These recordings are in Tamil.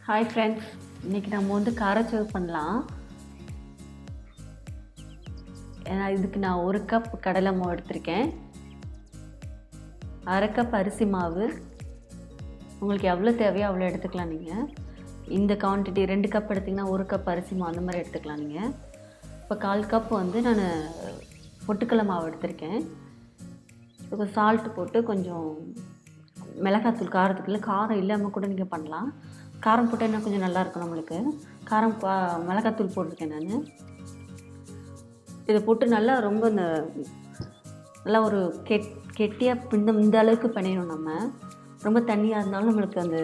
ஹாய் ஃப்ரெண்ட்ஸ், இன்றைக்கி நம்ம வந்து காரச்சோறு பண்ணலாம். ஏன்னா இதுக்கு நான் 1 கப் கடலை மாவு எடுத்திருக்கேன், 1/2 கப் அரிசி மாவு. உங்களுக்கு எவ்வளோ தேவையோ அவ்வளோ எடுத்துக்கலாம். நீங்கள் இந்த குவான்டிட்டி 2 கப் எடுத்திங்கன்னா 1 கப் அரிசி மாவு அந்த மாதிரி எடுத்துக்கலாம். நீங்கள் இப்போ 1/4 கப் வந்து நான் பொட்டுக்கடலை மாவு எடுத்திருக்கேன். இப்போ சால்ட்டு போட்டு கொஞ்சம் மிளகாத்தூள், காரம் இல்லாமல் கூட நீங்கள் பண்ணலாம். காரம் போட்டால் இன்னும் கொஞ்சம் நல்லாயிருக்கும் நம்மளுக்கு. மிளகாத்தூள் போட்டிருக்கேன் நான். இதை போட்டு நல்லா ரொம்ப நல்லா ஒரு கெட்டியாக இந்த அளவுக்கு பண்ணிடணும். நம்ம ரொம்ப தண்ணியாக இருந்தாலும் நம்மளுக்கு அந்த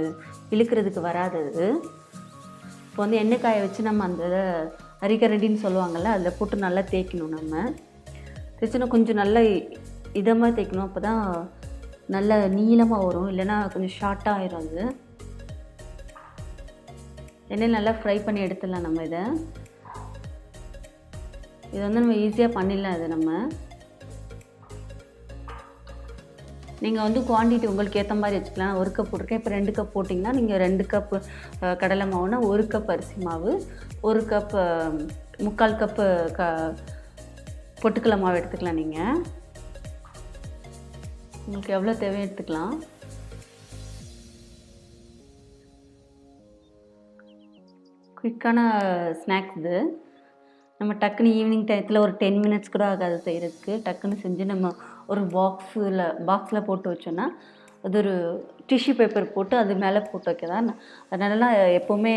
இழுக்கிறதுக்கு வராது. அது இப்போ வந்து எண்ணெய் காய வச்சு நம்ம அந்த அரிக்கரண்டின்னு சொல்லுவாங்கள்ல, அதில் போட்டு நல்லா தேய்க்கணும். நம்ம தேய்ச்சினா கொஞ்சம் நல்லா இதமாக தேய்க்கணும். அப்போ தான் நல்ல நீளமாக வரும், இல்லைன்னா கொஞ்சம் ஷார்ட்டாக ஆயிரும். அது எண்ணெய் நல்லா ஃப்ரை பண்ணி எடுத்துடலாம். நம்ம இதை வந்து நம்ம ஈஸியாக பண்ணிடலாம். இது நீங்கள் வந்து குவான்டிட்டி உங்களுக்கு ஏற்ற மாதிரி வச்சுக்கலாம். 1 கப் போட்டிருக்கேன். இப்போ 2 கப் போட்டிங்கன்னா நீங்கள் 2 கப் கடலை மாவுனா 1 கப் அரிசி மாவு, 1 கப் 3/4 கப்பு பொட்டுக்கடலை மாவு எடுத்துக்கலாம். நீங்கள் உங்களுக்கு எவ்வளோ தேவையோ எடுத்துக்கலாம். குயிக்கான ஸ்நாக்ஸ் இது. நம்ம டக்குன்னு ஈவினிங் டயத்தில் ஒரு 10 மினிட்ஸ் கூட ஆகாது செய்கிறதுக்கு. டக்குன்னு செஞ்சு நம்ம ஒரு பாக்ஸில் போட்டு வச்சோன்னா, அது ஒரு டிஷ்யூ பேப்பர் போட்டு அது மேலே போட்டு வைக்கதான். அது நல்லா எப்போவுமே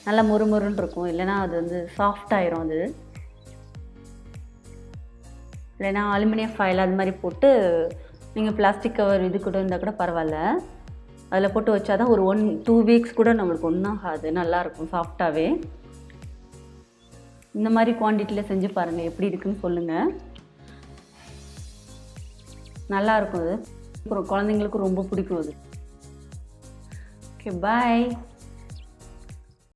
நல்லா மொறுமொறுன்னு இருக்கும். இல்லைனா அது வந்து சாஃப்டாயிரும். அது இல்லைனா அலுமினியம் ஃபாயில் அது மாதிரி போட்டு நீங்கள் பிளாஸ்டிக் கவர் இது கூட இருந்தால் கூட பரவாயில்ல, அதில் போட்டு வச்சா தான் ஒரு 1-2 வீக்ஸ் கூட நம்மளுக்கு ஒன்றும் ஆகாது. நல்லாயிருக்கும் சாஃப்டாகவே. இந்த மாதிரி குவான்டிட்டியில் செஞ்சு பாருங்கள், எப்படி இருக்குன்னு சொல்லுங்கள். நல்லாயிருக்கும். அது அப்புறம் குழந்தைங்களுக்கும் ரொம்ப பிடிக்கும். அது ஓகே, பாய்.